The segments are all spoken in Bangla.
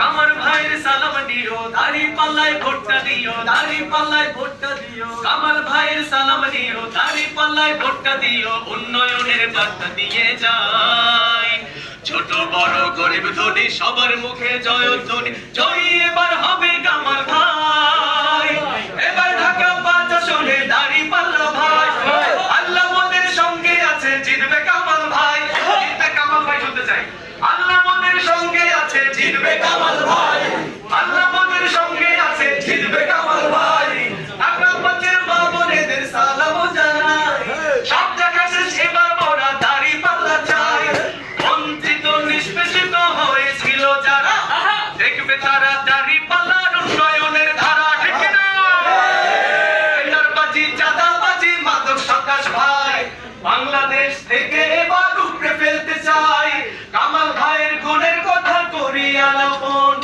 আমার ভাইয়ের সালাম নিও, দাঁড়িপাল্লায় ভোটটা দিও, দাঁড়িপাল্লায় ভোটটা দিও। কামাল ভাইয়ের সালাম নিও, দাঁড়িপাল্লায় ভোটটা দিও, উন্নয়নের বার্তা দিয়ে যাই। ছোট বড় গরিব ধনী সবার মুখে জয়ধ্বনি, জয়ী এবার হবে কামাল ভাই। এবার ঢাকা ৫ আসনে দাঁড়িপাল্লা ভাই, আল্লাহ মোদের সঙ্গে আছে, জিতবে কামাল ভাই, জিতবে কামাল ভাই। শুনতে চাই, আল্লাহ মোদের সঙ্গে আছে, জিতবে কামাল ভাই, আল্লাহ মোদের সঙ্গে আছে, জিতবে কামাল ভাই। ঢাকা ৫-এর মা বোনেদের সালাম জানাই, সব জায়গা শেষ এবার মোরা দাঁড়িপাল্লা চাই। বঞ্চিত নিষ্পেষিত হয়েছিল যারা, দেখবে তারা দাঁড়িপাল্লার উন্নয়নের ধারা। ঠিক না? টেন্ডারবাজি, চাঁদাবাজি, মাদক সন্ত্রাস ভাই বাংলাদেশ থেকে এবার উপড়ে ফেলতে চাই। কামাল ভাইয়ের গুণের কথা করি আলাপন,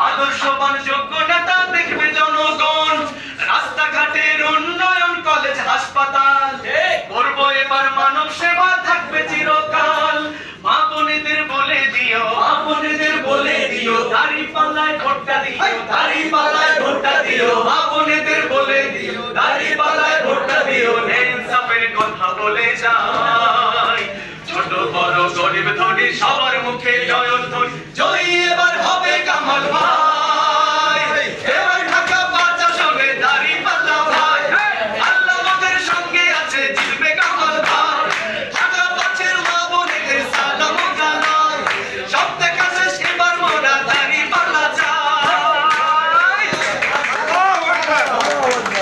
আদর্শবান যোগ্য নেতা দেখবে জনগণ। রাস্তাঘাটের উন্নয়ন, কলেজ হাসপাতাল করবো এবার, মানব সেবা থাকবে চিরকাল। মা বোনেদের বলে দিও, মা বোনেদের বলে দিও, দাঁড়িপাল্লায় ভোটটা দিও, দাঁড়িপাল্লায় ভোটটা দিও। মা বোনেদের বলে দিও, দাঁড়িপাল্লায় ভোটটা দিও। ইনসাফের কথা বলে যাই, ছোট বড় গরিব ধনী সবার মুখে জয়